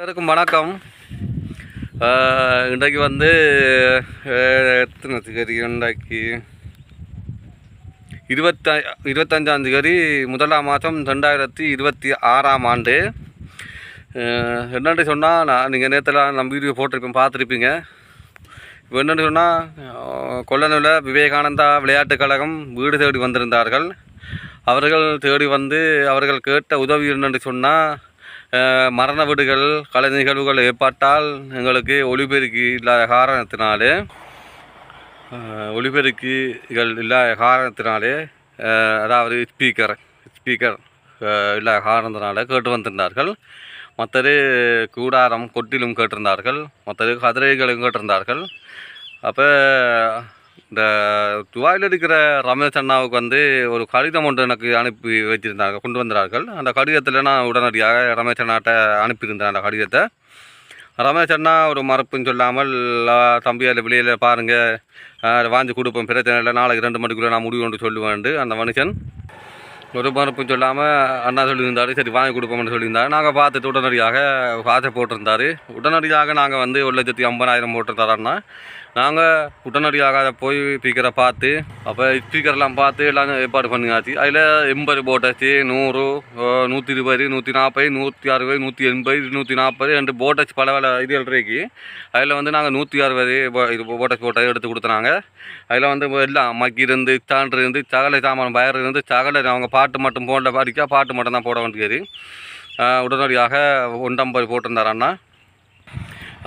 எல்லாருக்கும் வணக்கம். இன்றைக்கு வந்து எத்தனை தேதி? இன்றைக்கு 25ஆம் தேதி 1ஆம் மாதம் 2026ஆம் ஆண்டு. என்னென்னு சொன்னால், நீங்கள் நேற்றுல நம்ம வீடியோ பார்த்துருப்பீங்க. இப்போ என்னென்னு சொன்னால், கொல்லனூரில் விவேகானந்தா விளையாட்டுக் கழகம் வீடு தேடி வந்திருந்தார்கள். அவர்கள் தேடி வந்து அவர்கள் கேட்ட உதவி என்னென்று சொன்னால், மரண வீடுகள் கலை நிகழ்வுகள் ஏற்பட்டால் எங்களுக்கு ஒலிபெருக்கி இல்லாத காரணத்தினாலே அதாவது ஸ்பீக்கர் இல்லாத காரணத்தினால கேட்டு வந்திருந்தார்கள். மற்றது கூடாரம் கொட்டிலும் கேட்டிருந்தார்கள், மற்றது கதிரைகளும் கேட்டிருந்தார்கள். அப்போ இந்த துபாயில் இருக்கிற ரமேஷ் அண்ணாவுக்கு வந்து ஒரு கடிதம் ஒன்று எனக்கு அனுப்பி வச்சுருந்தாங்க, கொண்டு வந்தார்கள். அந்த கடிதத்தில் நான் உடனடியாக ரமேஷ் அண்ணாட்ட அனுப்பியிருந்தேன். அந்த கடிதத்தை ரமேஷ் அண்ணா ஒரு மறுப்புன்னு சொல்லாமல், தம்பி அதில் வெளியில் பாருங்கள், வாங்கி கொடுப்போம், பிரச்சனை இல்லை, நாளைக்கு 2 மணிக்குள்ளே நான் முடிவு கொண்டு சொல்லுவேன். அந்த மனுஷன் ஒரு மறுப்புன்னு சொல்லாமல் அண்ணா சொல்லியிருந்தார். சரி வாங்கி கொடுப்போம்னு சொல்லியிருந்தார். நாங்கள் பார்த்துட்டு உடனடியாக காசை போட்டிருந்தார். உடனடியாக நாங்கள் வந்து 1,50,000 போட்டிருந்தார் அண்ணா. நாங்கள் உடனடியாக அதை போய் ஸ்பீக்கரை பார்த்து, அப்போ ஸ்பீக்கர்லாம் பார்த்து எல்லாம் ஏற்பாடு பண்ணியாச்சு. அதில் 80 போட்டாச்சு, 100, 120, 140, 160, 180, 240 ரெண்டு போட்டாச்சு. பல இதுகள் இருக்கு. அதில் வந்து நாங்கள் 160 இது போட்டாச்சு எடுத்து கொடுத்தாங்க. அதில் வந்து எல்லாம் மக்கி இருந்து சான்று இருந்து சகலை சாமான் வயர் இருந்து சகலை அவங்க பாட்டு மட்டும் போட பாடிக்கா பாட்டு மட்டும் தான் போட வேண்டியது. உடனடியாக 150 போட்டிருந்தார் அண்ணா.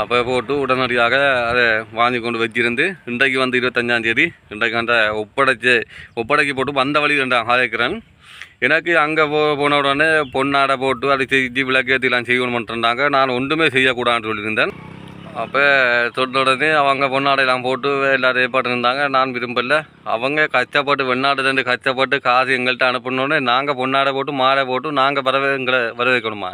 அப்போ போட்டு உடனடியாக அதை வாங்கி கொண்டு வச்சிருந்து இன்றைக்கு வந்து 25ஆம் தேதி இன்றைக்கு அந்த ஒப்படைக்கு போட்டு வந்த வழி 2 ஆயிக்கிறேன். எனக்கு அங்கே போன உடனே பொன்னாடை போட்டு அதை செஞ்சு விளக்கேற்றிலாம் செய்யணும்ன்றாங்க. நான் ஒன்றுமே செய்யக்கூடாதுன்னு சொல்லியிருந்தேன். அப்போ சொன்ன உடனே அவங்க பொன்னாடையெல்லாம் போட்டு எல்லோரும் ஏற்பாடு இருந்தாங்க. நான் விரும்பலை. அவங்க கஷ்டப்பட்டு வெண்ணாடு கஷ்டப்பட்டு காசு எங்கள்கிட்ட அனுப்பணுன்னே நாங்கள் பொன்னாடை போட்டு மாலை போட்டு நாங்கள் எங்களை வரவேற்கணுமா?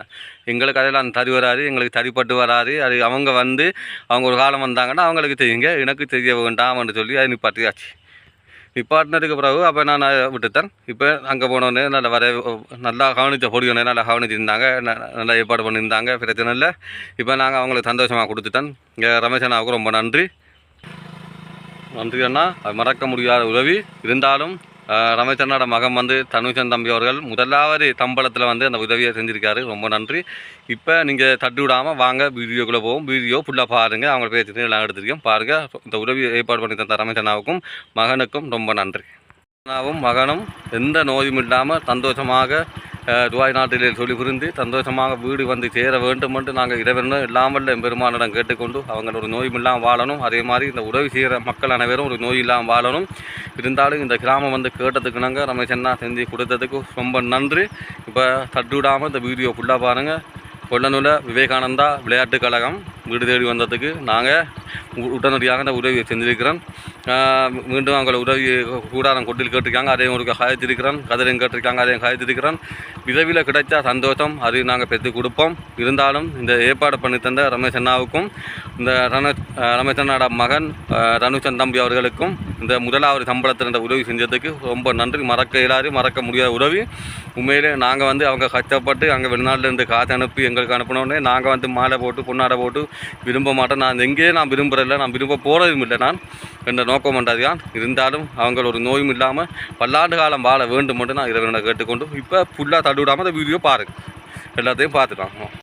எங்களுக்கு அதெல்லாம் தறி வராது, எங்களுக்கு தறிப்பட்டு வராது. அது அவங்க வந்து அவங்க ஒரு காலம் வந்தாங்கன்னா அவங்களுக்கு செய்யுங்க, எனக்கு செய்ய வேண்டாம்னு சொல்லி அது நிப்பாட்டியாச்சு. நிப்பாட்டினதுக்கு பிறகு அப்போ நான் விட்டுத்தேன். இப்போ அங்கே போனோடனே நல்லா கவனித்த பொடியோனே நல்லா கவனிச்சிருந்தாங்க, நல்லா ஏற்பாடு பண்ணியிருந்தாங்க, பிரச்சனை இல்லை. இப்போ நாங்கள் அவங்களுக்கு சந்தோஷமாக கொடுத்துட்டேன். இங்கே ரமேஷ் அண்ணாவுக்கு ரொம்ப நன்றி அண்ணா. அது மறக்க முடியாத உதவி. இருந்தாலும் ரமேஷ் அண்ணாவோட மகன் வந்து தனுஷன் தம்பி அவர்கள் முதலாவது தம்பளத்தில் வந்து அந்த உதவியை செஞ்சுருக்காரு. ரொம்ப நன்றி. இப்போ நீங்கள் தட்டி விடாமல் வாங்க வீடியோக்குள்ளே போவோம். வீடியோ ஃபுல்லாக பாருங்கள். அவங்க பேசிட்டு எல்லாம் எடுத்துருக்கோம் பாருங்கள். இந்த உதவி ஏற்பாடு பண்ணி தந்த ரமேஷ் அண்ணாவுக்கும் மகனுக்கும் ரொம்ப நன்றி. அண்ணாவும் மகனும் எந்த நோயும் இல்லாமல் சந்தோஷமாக துபாய் நாட்டிலே சொல்லி புரிந்து சந்தோஷமாக வீடு வந்து சேர வேண்டும் என்று நாங்கள் இறைவனும் இல்லாமல் பெருமானிடம் கேட்டுக்கொண்டு அவங்க ஒரு நோயும் இல்லாமல் வாழணும். அதே மாதிரி இந்த உதவி செய்கிற மக்கள் அனைவரும் ஒரு நோய் இல்லாமல் வாழணும். இருந்தாலும் இந்த கிராமம் வந்து கேட்டதுக்கு நாங்கள் ரமேஷ் அண்ணா செஞ்சு கொடுத்ததுக்கு ரொம்ப நன்றி. இப்போ தட்டு விடாமல் இந்த வீடியோ ஃபுல்லாக பாருங்கள். கொல்லனூரில் விவேகானந்தா விளையாட்டுக் கழகம் வீடு தேடி வந்ததுக்கு நாங்கள் உடனடியாக இந்த உதவியை செஞ்சுருக்கிறோம். மீண்டும் அவங்கள உதவி கூடாரம் கொட்டில் கேட்டிருக்காங்க, அதையும் ஒரு காய்ச்சிருக்கிறோம். கதிரையும் கேட்டிருக்காங்க, அதையும் காய்ச்சிருக்கிறோம். விதவியில் கிடைச்சா சந்தோஷம், அதையும் நாங்கள் பெற்று கொடுப்போம். இருந்தாலும் இந்த ஏற்பாடு பண்ணி தந்த ரமேஷ் அண்ணாவுக்கும் இந்த ரமேஷ் அண்ணாட மகன் தனுஷன் தம்பி அவர்களுக்கும் இந்த முதலாவது சம்பளத்தில் இந்த உதவி செஞ்சதுக்கு ரொம்ப நன்றி. மறக்க முடியாத உதவி. உண்மையிலே நாங்கள் வந்து அவங்க கஷ்டப்பட்டு அங்கே வெளிநாட்டிலேருந்து காசு அனுப்பி எங்களுக்கு அனுப்பினோடனே நாங்கள் வந்து மாலை போட்டு பொன்னாடை போட்டு விரும்ப மாட்டேன். நான் எங்கேயே நான் விரும்புகிறதில்ல, நான் விரும்ப போகிறதும் இல்லை. நான் என்ற நோக்கம் பண்ணுறதுதான். இருந்தாலும் அவங்க ஒரு நோயும் இல்லாமல் பல்லாண்டு காலம் வாழ வேண்டும் என்று நான் இறைவனை கேட்டுக்கொண்டு இப்போ ஃபுல்லாக தள்ளி விடாமல் அந்த வீடியோ பாருங்கள். எல்லாத்தையும் பார்த்துக்கலாம்.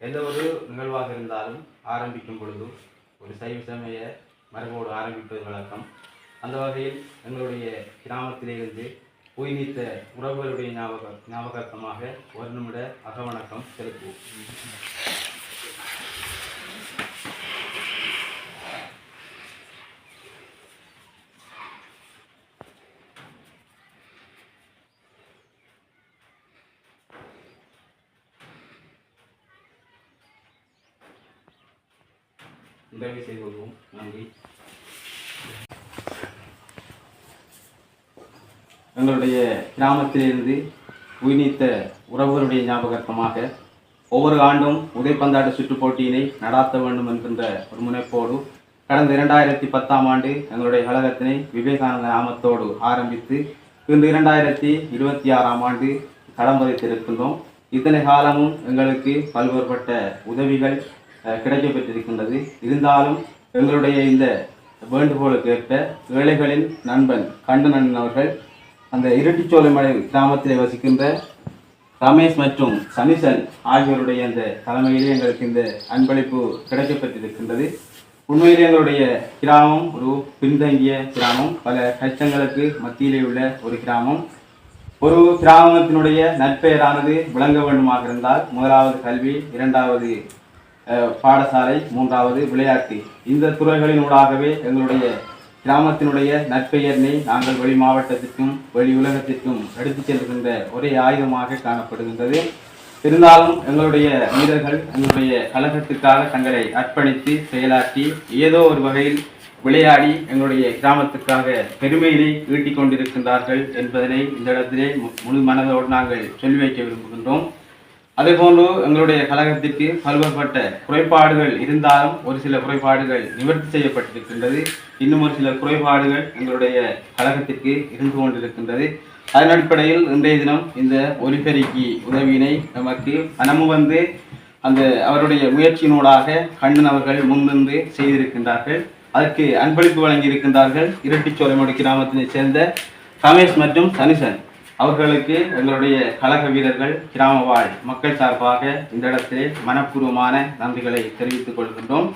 எந்த ஒரு நிகழ்வாக இருந்தாலும் ஆரம்பிக்கும் பொழுது ஒரு சைவ சமய மரபோடு ஆரம்பிப்பது வழக்கம். அந்த வகையில் எங்களுடைய கிராமத்திலிருந்து உயிர்நீத்த உறவுகளுடைய ஞாபகார்த்தமாக ஒரு நிமிட அகவணக்கம் செலுத்துவோம். நிறைவு செய்வோம். நன்றி. எங்களுடைய கிராமத்திலிருந்து உயிர்நீத்த உறவுகளுடைய ஞாபகார்த்தமாக ஒவ்வொரு ஆண்டும் உதைப்பந்தாட்ட சுற்றுப் போட்டியினை நடாத்த வேண்டும் என்கின்ற ஒரு முனைப்போடு கடந்த 2010ஆம் ஆண்டு எங்களுடைய கழகத்தினை விவேகானந்த நாமத்தோடு ஆரம்பித்து இன்று 2026ஆம் ஆண்டு களம் பதித்திருக்கின்றோம். இத்தனை காலமும் எங்களுக்கு பல்வேறுபட்ட உதவிகள் கிடைக்கப்பட்டிருக்கின்றது. இருந்தாலும் எங்களுடைய இந்த வேண்டுகோளுக்கு ஏற்ப ஏழைகளின் நண்பன் கண்ணன் அவர்கள் அந்த இரட்டிச்சோலைமலை கிராமத்திலே வசிக்கின்ற ரமேஷ் மற்றும் சனிசன் ஆகியோருடைய அந்த தலைமையிலே எங்களுக்கு இந்த அன்பளிப்பு கிடைக்கப்பட்டிருக்கின்றது. உண்மையிலே எங்களுடைய கிராமம் ஒரு பின்தங்கிய கிராமம், பல கஷ்டங்களுக்கு மத்தியிலே உள்ள ஒரு கிராமம். ஒரு கிராமத்தினுடைய நற்பெயரானது விளங்க வேண்டுமாக இருந்தால் முதலாவது கல்வி, இரண்டாவது பாடசாலை, மூன்றாவது விளையாட்டு, இந்த துறைகளின் ஊடாகவே எங்களுடைய கிராமத்தினுடைய நற்பெயர்னை நாங்கள் வெளி மாவட்டத்திற்கும் வெளி உலகத்திற்கும் எடுத்துச் செல்கின்ற ஒரே ஆயுதமாக காணப்படுகின்றது. இருந்தாலும் எங்களுடைய வீரர்கள் எங்களுடைய கழகத்திற்காக தங்களை அர்ப்பணித்து செயலாற்றி ஏதோ ஒரு வகையில் விளையாடி எங்களுடைய கிராமத்துக்காக பெருமையினை ஈட்டிக் கொண்டிருக்கின்றார்கள் என்பதனை இந்த இடத்திலே முழு மனதோடு நாங்கள் சொல்லி வைக்க விரும்புகின்றோம். அதேபோன்று எங்களுடைய கழகத்திற்கு பல்வேறுபட்ட குறைபாடுகள் இருந்தாலும் ஒரு சில குறைபாடுகள் நிவர்த்தி செய்யப்பட்டிருக்கின்றது. இன்னும் ஒரு சில குறைபாடுகள் எங்களுடைய கழகத்திற்கு இருந்து கொண்டிருக்கின்றது. அதன் அடிப்படையில் இன்றைய தினம் இந்த ஒலிபெருக்கி உதவியினை நமக்கு பணமும் வந்து அந்த அவருடைய முயற்சியினூடாக கண்ணன் அவர்கள் முன்னின்று செய்திருக்கின்றார்கள். அதற்கு அன்பளிப்பு வழங்கி இருக்கின்றார்கள் இரட்டிச்சோலைமடு கிராமத்தினை சேர்ந்த ரமேஷ் மற்றும் சனிசன் அவர்களுக்கு எங்களுடைய கழக வீரர்கள் கிராம வாழ் மக்கள் சார்பாக இந்த இடத்திலே மனப்பூர்வமான நன்றிகளை தெரிவித்துக் கொள்கின்றோம்.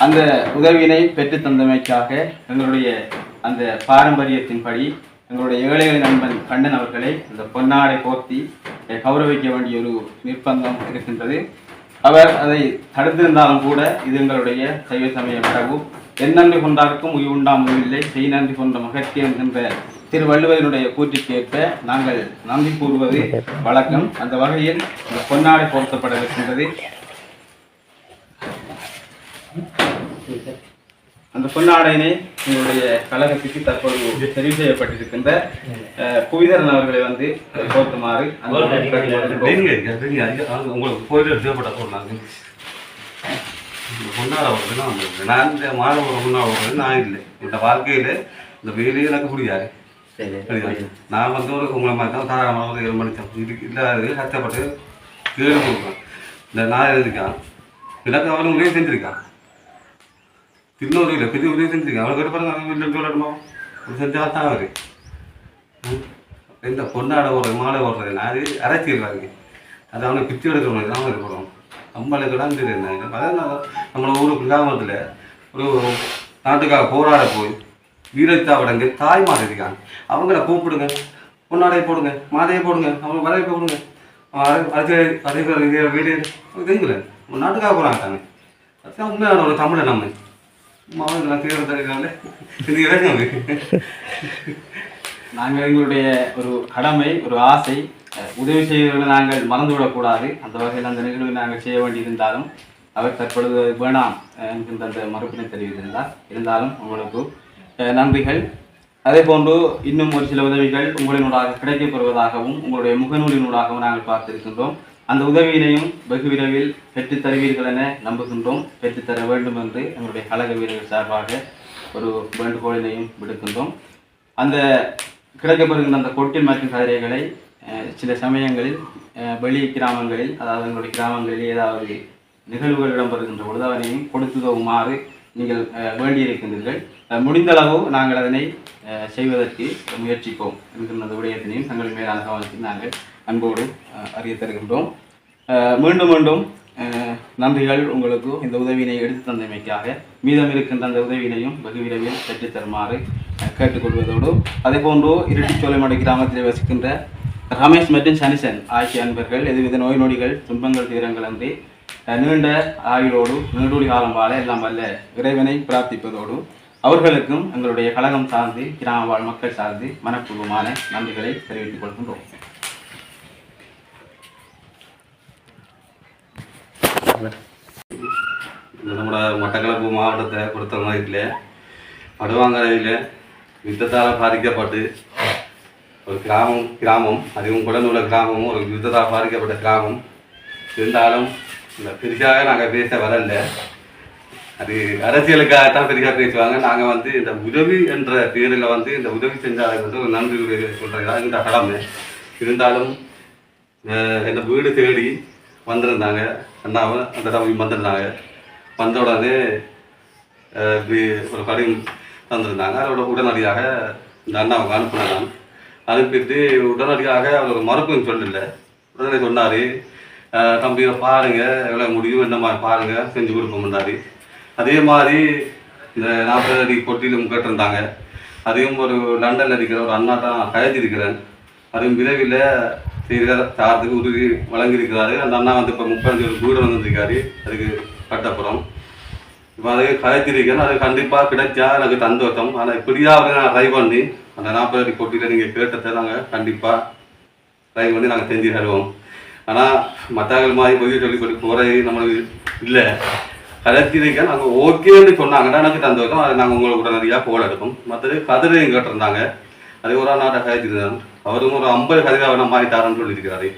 அந்த உதவியினை பெற்று தந்தமைக்காக எங்களுடைய அந்த பாரம்பரியத்தின்படி எங்களுடைய ஏழைகளின் நண்பன் கண்ணன் அவர்களை இந்த பொன்னாடை போர்த்தி கௌரவிக்க வேண்டிய ஒரு நிர்பந்தம் இருக்கின்றது. அவர் அதை தடுத்திருந்தாலும் கூட இது எங்களுடைய சைவ சமய மரபு. எந்நன்றி கொண்டாருக்கும் உயிர் உண்டாம் உயிரில்லை, செய் நன்றி கொண்ட மகற்கே என்கின்ற திருவள்ளுவரினுடைய கூற்றிற்கேற்ப நாங்கள் நன்றி கூறுவது வழக்கம். அந்த வகையில் இந்த பொன்னாடை போர்த்தப்பட இருக்கின்றது. அந்த பொன்னாடையினை எங்களுடைய கழகத்துக்கு தற்போது தெரிவு செய்யப்பட்டிருக்கின்ற புவிதரன் அவர்களை வந்து போர்த்துமாறு நான் இந்த மாணவர் முன்னாள் நான் இல்லை இந்த வாழ்க்கையில் இந்த வேலையை எனக்கு புரியாது. நான் வந்து ஒரு உங்களை மாதிரி தான் தாராளமாக 7 மணிக்கு இது இல்லாத கஷ்டப்பட்டு கேள்வி கொடுப்பேன். இந்த நான் எழுதிருக்கான் எனக்கு அவனும் உதவி செஞ்சுருக்கான், இன்னொரு இல்லை பெரிய உதவி செஞ்சுருக்கான். அவனுக்கு கிட்ட பாருங்க இல்லை சொல்லணுமா செஞ்சால் தான் அவர் இந்த பொண்ணாடை ஓடுறது மாலை ஓடுறது நான் அது அரைச்சிருக்காங்க. அது அவனை பிச்சு எடுக்கணும் தான் இருக்கணும். நம்மளுக்கு தான் தெரியும். அதான் நம்மளோட ஊருக்கு கிராமத்தில் ஒரு நாட்டுக்காக போராட போய் வீரத்தாவிடங்க தாய் மாதை இருக்காங்க. அவங்கள கூப்பிடுங்க, பொன்னாடையை போடுங்க, மாதையை போடுங்க, அவங்க வரவேற்பை கொடுங்க, வீடு தெரியுங்களே நாட்டுக்காக போகிறாங்க. அதுதான் உண்மையான ஒரு தமிழை நம்ம அவங்கெல்லாம் தீவிரத்தாங்க. நாங்கள் எங்களுடைய ஒரு கடமை, ஒரு ஆசை, உதவி செய்வதை நாங்கள் மறந்துவிடக்கூடாது. அந்த வகையில் அந்த நிகழ்வை நாங்கள் செய்ய வேண்டியிருந்தாலும் அவர் தற்பொழுது வேணாம் என்கின்ற அந்த மறுப்பினை தெரிவித்திருந்தார். இருந்தாலும் உங்களுக்கு நன்றிகள். அதே போன்று இன்னும் ஒரு சில உதவிகள் உங்களினூடாக கிடைக்கப்பெறுவதாகவும் உங்களுடைய முகநூலினூடாகவும் நாங்கள் பார்த்திருக்கின்றோம். அந்த உதவியினையும் வெகு விரைவில் பெற்றுத் தருவீர்கள் என நம்புகின்றோம். பெற்றுத்தர வேண்டும் என்று எங்களுடைய கழக வீரர்கள் சார்பாக ஒரு வேண்டுகோளினையும் விடுக்கின்றோம். அந்த கிடைக்கப்பெறுகின்ற அந்த கொட்டில் மற்றும் கதிரைகளை சில சமயங்களில் வெளி கிராமங்களில், அதாவது எங்களுடைய கிராமங்களில் ஏதாவது நிகழ்வுகள் இடம்பெறுகின்ற பொழுது அதனையும் கொடுத்துதவுமாறு நீங்கள் வேண்டியிருக்கின்றீர்கள். முடிந்தளவு நாங்கள் அதனை செய்வதற்கு முயற்சிப்போம் என்கின்ற அந்த விடயத்தினையும் தங்கள் மேலான கவனத்தில் நாங்கள் அன்போடு அறிய தருகின்றோம். மீண்டும் மீண்டும் நன்றிகள் உங்களுக்கு இந்த உதவியினை எடுத்து தந்தமைக்காக. மீதம் இருக்கின்ற அந்த உதவியினையும் வெகு விரைவில் பெற்றுத் தருமாறு கேட்டுக்கொள்வதோடு, அதேபோன்று இருட்டிச்சோலைமடை கிராமத்தில் வசிக்கின்ற ரமேஷ் மற்றும் சனிசன் ஆகிய அன்பர்கள் எதுவித நோய் நொடிகள் துன்பங்கள் தீரங்கள் அன்றி நீண்ட ஆயுளோடு நீடூழி காலம் வாழ எல்லாம் வல்ல இறைவனை பிரார்த்திப்பதோடு, அவர்களுக்கும் எங்களுடைய கழகம் சார்ந்து கிராம வாழ் மக்கள் சார்ந்து மனப்பூர்வமான நன்றிகளை தெரிவித்துக் கொள்கின்றோம். நம்மளோட மட்டக்களப்பு மாவட்டத்தை பொறுத்த மாதிரியில் அடுவாங்கரையில் யுத்தத்தால் பாதிக்கப்பட்டு ஒரு கிராமம் அதுவும் குடநூல கிராமமும் ஒரு யுத்தத்தால் பாதிக்கப்பட்ட கிராமம் இருந்தாலும் இந்த பெருசாக நாங்கள் பேச வரல. அது அரசியலுக்காகத்தான் பெருசாக பேசுவாங்க. நாங்கள் வந்து இந்த உதவி என்ற பேரில் வந்து இந்த உதவி செஞ்சால் வந்து ஒரு நன்றி சொல்கிறதா இந்த கடமை. இருந்தாலும் என்னை வீடு தேடி வந்திருந்தாங்க. அண்ணாவும் அந்த தம்பி வந்திருந்தாங்க. வந்த உடனே இப்படி ஒரு கடிதம் தந்திருந்தாங்க. அதோட உடனடியாக இந்த அண்ணாவுக்கு அனுப்பினாங்க. அனுப்பிட்டு உடனடியாக அவர் ஒரு மறுப்பும் சொல்லலை. உடனே சொன்னார், தம்பியை பாருங்கள், எவ்வளோ முடியும் என்ன மாதிரி பாருங்கள், செஞ்சு கொடுப்போம்னாரு. அதே மாதிரி இந்த 40 அடி பொட்டிலும் கேட்டிருந்தாங்க. அதையும் ஒரு லண்டனில் இருக்கிற ஒரு அண்ணா தான் கழிச்சிருக்கிறேன். அதுவும் விரைவில் செய்கிற சார்ஜுக்கு உதவி வழங்கியிருக்கிறாரு. அந்த அண்ணா வந்து இப்போ 35 வீடு வந்துருக்காரு. அதுக்கு கட்டப்புறம் இப்போ அதை கழிச்சிருக்கேன். அது கண்டிப்பாக கிடைச்சா எனக்கு சந்தோஷம். ஆனால் இப்படியாவது நான் ட்ரை பண்ணி அந்த 40 அடி பொட்டியில் நீங்கள் கேட்டதை நாங்கள் கண்டிப்பாக ட்ரை பண்ணி நாங்கள் செஞ்சு தருவோம். ஆனால் மற்றவர்கள் மாதிரி பொய் சொல்லி குறை நம்மளுக்கு இல்லை. கலத்திரிக்க நாங்கள் ஓகேன்னு சொன்னாங்கன்னா எனக்கு சந்தோஷம். அதை நாங்கள் உங்களுக்கு உடனடியாக கோல் எடுப்போம். மற்றது கதிரையும் கேட்டிருந்தாங்க. அது ஒரு நாட்டை கழிச்சிருந்தாங்க. அவரும் ஒரு 50 கதிராக மாதிரி தரேன்னு சொல்லியிருக்கிறாரு.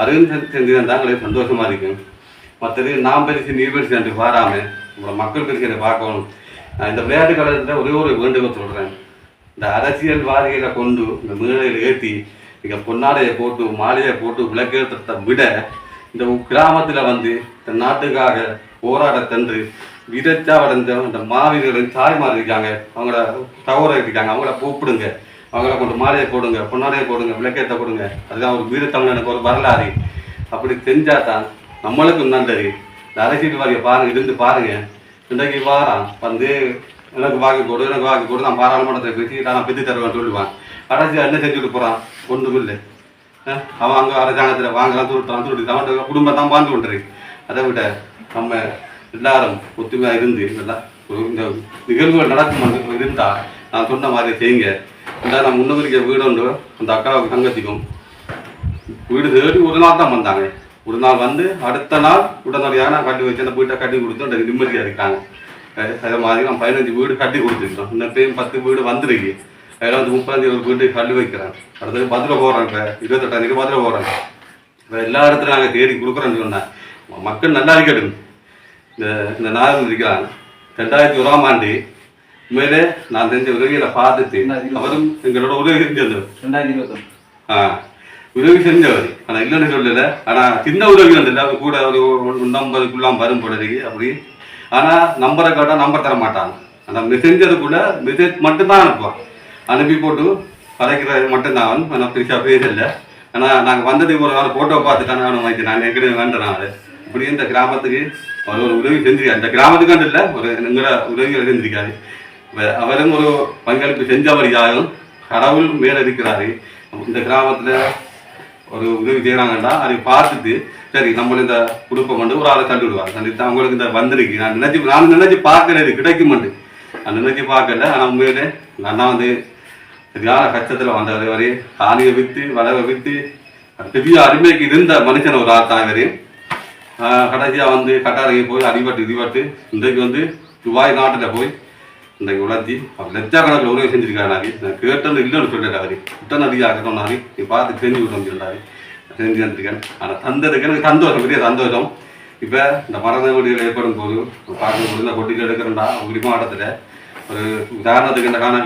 அதுவும் செஞ்சுருந்தா எங்களுக்கு சந்தோஷமாக இருக்கும். மற்றது நான் பெருசு நீ பெருசு என்று பாராமல் நம்மளோட மக்கள் பெருசு என்னை பார்க்கணும். நான் இந்த விளையாட்டு காலத்தில் ஒரே ஒரு வேண்டுகோள் சொல்கிறேன். இந்த அரசியல்வாதிகளை கொண்டு இந்த மேடையில் ஏற்றி இங்கே பொன்னாடையை போட்டு மாலையை போட்டு விளக்கேற்றத்தை விட இந்த கிராமத்தில் வந்து இந்த நாட்டுக்காக போராட தன்று விதைச்சா வளர்ந்த இந்த மாவீரர்களின் தாய்மார் இருக்காங்க, அவங்கள தவற இருக்காங்க, அவங்கள கூப்பிடுங்க, அவங்கள கொண்டு மாலையை போடுங்க, பொன்னாடையை போடுங்க, விளக்கேற்ற கொடுங்க. அதுதான் ஒரு வீரத்தமிழனுக்கு ஒரு வரலாறு. அப்படி செஞ்சால் தான் நம்மளுக்கும் நல்லது. இந்த அரசியல்வாதியை பாருங்க, இருந்து பாருங்க. இன்றைக்கு வாரான் வந்து எனக்கு வாங்கி போடு நான் பாராளுமன்றத்தை பேசி நான் பெற்று தருவேன் சொல்லுவான். அரசியல் என்ன செஞ்சுட்டு போகிறான்? ஒன்றும் இல்லை. அவன் அங்கே அரசாங்கத்தில் வாங்கலாம் துருட்டு அவன் குடும்பம் தான் வாழ்ந்து கொண்டிருக்கு. அதை விட நம்ம எல்லாரும் ஒத்துமையாக இருந்து இந்த நிகழ்வுகள் நடக்கும் இருந்தால் நான் சொன்ன மாதிரி செய்யுங்க. இந்த நான் முன்னவரிக்க வீடு உண்டு. அந்த அக்காவுக்கு தங்கச்சிக்கும் வீடு தேடி ஒரு நாள் தான் வந்தாங்க. ஒரு நாள் வந்து அடுத்த நாள் உடனடியாக நான் கட்டி வச்சு அந்த வீட்டை கட்டி கொடுத்து அந்த நிம்மதியாக இருக்காங்க. அதே மாதிரி நான் 15 வீடு கட்டி கொடுத்துருக்கோம். இன்னும் 10 வீடு வந்துருக்கு. அதில் வந்து 30 வீட்டு கல்வி வைக்கிறேன். அடுத்தது பதில போகிறேன். இப்போ 28 பதில போகிறேன். இப்போ எல்லா இடத்துலையும் நாங்கள் தேடி கொடுக்குறோன்னு சொன்னேன். மக்கள் நல்லா இருக்கட்டும். இந்த நாள் இருக்கிறாங்க. 2001ஆம் ஆண்டு உண்மையிலே நான் செஞ்ச உதவிகளை பார்த்துட்டு அவரும் எங்களோட உதவி செஞ்சவர். 2021 உதவி செஞ்சவர். ஆனால் இல்லைன்னு சொல்லலை. ஆனால் சின்ன உதவி வந்துஇல்லை. அவர் கூட ஒரு 50க்குள்ளாம் வரும் போடுறதுக்கு அப்படி. ஆனால் நம்பரை கேட்டால் நம்பர் தர மாட்டாங்க. அந்த மெசேஞ்சருக்குள்ள மெசேஜ் மட்டும்தான் அனுப்புவான். அனுப்பி போட்டு கலைக்கிறது மட்டும்தான். நான் பெருசாக பேசலை. ஆனால் நாங்கள் வந்தது ஒரு நாள் ஃபோட்டோ பார்த்துட்டாங்க. நான் ஏற்கனவே வேண்டேன். அது இப்படி இந்த கிராமத்துக்கு அவர் ஒரு உதவி செஞ்சிருக்காரு. இந்த கிராமத்துக்கு இல்லை, ஒரு எங்களை உதவிகள் செஞ்சிருக்காரு. அவரும் ஒரு பங்களிப்பு செஞ்சவரியாகவும் கடவுள் மேலே இருக்கிறாரு. இந்த கிராமத்தில் ஒரு உதவி செய்கிறாங்கன்னா அதை பார்த்துட்டு சரி நம்மள இந்த குடும்பம் வந்து ஒரு ஆளை தண்டு விடுவாங்க. கண்டிப்பாக அவங்களுக்கு இந்த வந்திருக்கு. நான் நினைச்சு பார்க்கல, இது கிடைக்குமெண்டு நான் நினைச்சு பார்க்கல. ஆனால் உண்மையிலே நான் வந்து சரியான கஷ்டத்தில் வந்தவர் வரையும் காணியை விற்று வளவை விற்று பெரிய அருமைக்கு இருந்த மனுஷன் ஒரு ஆள் தான் வரையும். கடைசியாக வந்து கட்டாரைக்கு போய் அடிபட்டு இன்றைக்கு வந்து துபாய் நாட்டில் போய் இன்றைக்கு உழைச்சி அவர் லட்சக்கணக்கில் உதவி செஞ்சுருக்காரு. நான் கேட்டது இல்லைன்னு சொல்லிட்டாரு. அவர் உடனடியாக சொன்னார், நீ பார்த்து செஞ்சு விடணும் சொன்னார். செஞ்சு வந்துருக்கேன். ஆனால் தந்ததுக்கு எனக்கு சந்தோஷம், பெரிய சந்தோஷம். இப்போ இந்த மரண வீடுகள் ஏற்படும் போது பார்க்கும்போது இந்த கொட்டிகள் எடுக்கிறேன்டா உங்கள் மாவட்டத்தில் ஒரு உதாரணத்துக்கு இந்த காண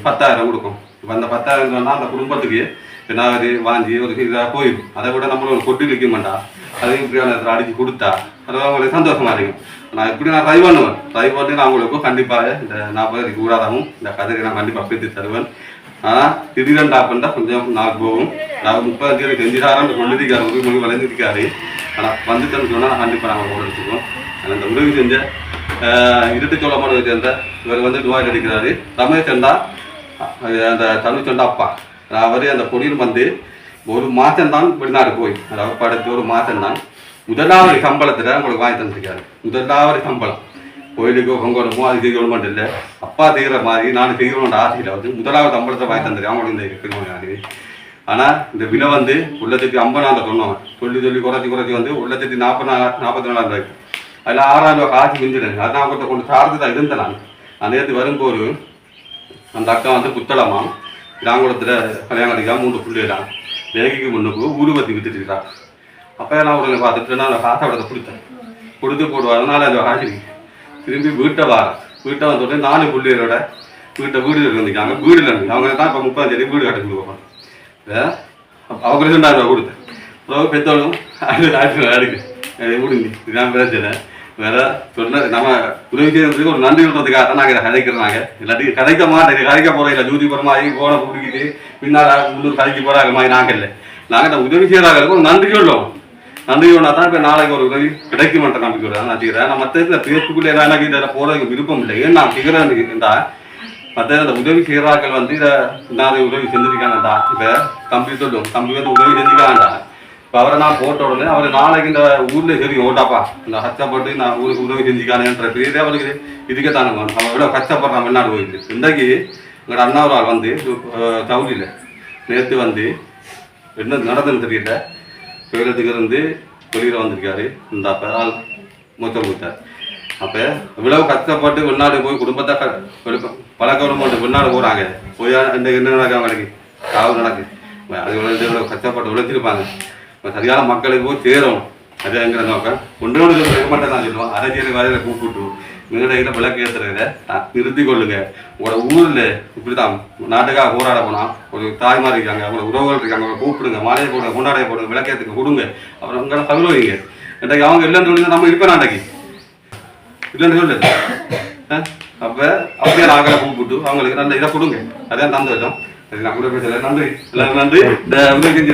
10,000 கொடுக்கும். இப்போ அந்த 10,000 சொன்னால் அந்த குடும்பத்துக்கு பின்னாடி வாங்கி ஒரு இதாக போயிடும். அதை விட நம்மளும் ஒரு கொட்டி வைக்க மாட்டா. அதையும் இப்படியான இடத்துல அடித்து கொடுத்தா அது அவங்களுக்கு சந்தோஷமா இருக்கும். நான் இப்படி நான் ட்ரை பண்ணுவேன். ட்ரை பண்ணி நான் அவங்களுக்கும் கண்டிப்பாக இந்த 40 அடி கூடாதாகவும் இந்த கதிரை நான் கண்டிப்பாக பேசி தருவேன். ஆனால் திடீரென்று டாப்புண்டா கொஞ்சம் நாள் போகும். நான் 30 செஞ்சுட்டாரான்னு சொல்லியிருக்காரு, மொழி வளைஞ்சிருக்காரு. ஆனால் வந்துட்டேன்னு சொன்னால் கண்டிப்பாக நாங்கள் ஓட வச்சுருக்கோம். அந்த உதவி செஞ்ச இருட்டு சோழமான சேர்ந்த இவர் வந்து துபாயில் அடிக்கிறாரு ரமேஷ் சண்டா, அந்த தனு சண்டா அப்பா. அவர் அந்த பொடியில் வந்து ஒரு மாதம்தான் வெளிநாடு போய் அதாவது படைத்து ஒரு மாதம்தான் முதலாவது சம்பளத்தில் உங்களுக்கு வாங்கி தந்துருக்காரு. முதலாவது சம்பளம் கோயிலுக்கு பொங்கலுமோ அது செய்யணும் இல்லை, அப்பா செய்கிற மாதிரி நான் செய்யணும்ன்ற ஆசையில் வந்து முதலாவது சம்பளத்தை வாங்கி தந்துருக்கேன் அவங்களுக்கு இந்த திருமணம். ஆனால் இந்த விலை வந்து 1,50,000 சொன்னவன் சொல்லி குறைச்சி வந்து 1,40,000 ரூபாய்க்கு அதில் 6,000 ரூபா காசு மிஞ்சிடுங்க. அது நான் கொண்டு சார்ந்து தான் இருந்தேன். நான் நேற்று வரும்போது அந்த அக்கா வந்து புத்தளமா கிராங்குளத்தில் கல்யாணம் அடிக்காம 3 பிள்ளைலாம் வேகைக்கு முன்னுக்கு ஊடுபத்தி வித்துட்டு இருக்கா. அப்போ நான் உடனே பார்த்துட்டு நான் காசை அவடத்தை கொடுத்து போடுவாங்க. 4,000 காசு திரும்பி வீட்டை வீட்டை வந்த உடனே 4 பிள்ளைகளோட வீடு இருந்துக்காங்க. வீடுல இருந்து அவங்க தான் இப்போ 30ஆம் தேதி வீடு கட்ட கொடுப்பாங்க. அவங்களுக்கு 2,000 ரூபா கொடுத்தேன். அப்புறம் பெற்றோளும் 1,000 அடுக்கு முடிஞ்சு இதுதான் பிரச்சனை. வேற சொல்ல நம்ம உதவி செய்யறதுக்கு ஒரு நன்றி சொல்றதுக்காக தான் நாங்கள் கதைக்கிறாங்க. இல்லாட்டி கதைக்க மாட்டேன், கதைக்க போகிறோம் இல்லை ஜூதி போகிறமாதிரி போன பிடிக்கிட்டு பின்னால் முன்னூறு கதைக்கு போகிறாங்க மாதிரி நாங்கள் இல்லை. நாங்கள் உதவி செய்கிறாங்களுக்கு ஒரு நன்றி சொல்லுவோம். நன்றி சொன்னா தான் இப்போ நாளைக்கு ஒரு உதவி கிடைக்குமென்ற நம்பிக்கை தான் நான் செய்கிறேன். நான் மற்ற இதில் பேசுக்குள்ளே எனக்கு இதில் போகிறதுக்கு விருப்பம் இல்லை. ஏன் நான் செய்கிறேன் இருந்தால் மற்ற அந்த உதவி செய்கிறார்கள் வந்து இதை நான் உதவி செஞ்சுருக்கானடா. இப்போ தம்பி சொல்லும், தம்பி வந்து உதவி செஞ்சுக்காண்டா. இப்போ அவரை நான் போட்ட உடனே அவர் நாளைக்கு இந்த ஊரில் சரி ஓட்டாப்பா இந்த கஷ்டப்பட்டு நான் ஊருக்கு உதவி செஞ்சுக்கானேன்ற பேரே அவருக்கு இதுக்கே தானே அவன் விட கஷ்டப்படுறான் வெளிநாடு போயிட்டு. இன்றைக்கு எங்களோட அண்ணாவரால் வந்து சவுதியில் நேற்று வந்து என்ன நடந்துன்னு தெரியல, கோயிலத்துக்கு இருந்து வெளியில் வந்திருக்காரு. இந்த அப்போ ஆள் மூச்சம் கொடுத்தார். அப்போ இவ்வளவு கஷ்டப்பட்டு வெளிநாடு போய் குடும்பத்தை பல கவர்மெண்ட் வெளிநாடு போகிறாங்க. போய் இந்த என்ன நடக்க அவங்களுக்கு காவல் நடக்கு. அது இவ்வளோ கஷ்டப்பட்டு உழைச்சிருப்பாங்க. சரியான மக்களுக்கு போய் சேரணும். அது எங்கிற நோக்கம் ஒன்றோடு மட்டும் தான் சொல்லுவோம். அரசியல் வரையில் கூப்பிட்டு மேடையில் விளக்கு ஏற்றுறத நிறுத்தி கொள்ளுங்க. உங்களோட ஊரில் இப்படி தான் நாட்டுக்காக போராட போனால் ஒரு தாய்மார் இருக்காங்க, அவங்களோட உறவுகள் இருக்காங்க, அவங்களை கூப்பிடுங்க, மாலையை போடுங்க, கொண்டாடைய போடுங்க, விளக்கேற்றுங்க கொடுங்க. அப்புறம் உங்களை தகவல் வைங்க. இன்றைக்கு அவங்க இல்லைன்னு சொல்லி நம்ம இருப்பேன் நாளைக்கு இல்லைன்னு சொல்லு. அப்போ அப்படியே நாங்களை கூப்பிட்டு அவங்களுக்கு நல்ல இதை கொடுங்க. அதே சந்தோஷம். சரி, நான் கூட பேசல. நன்றி, எல்லாரும் நன்றி. இந்த உதவி செஞ்சு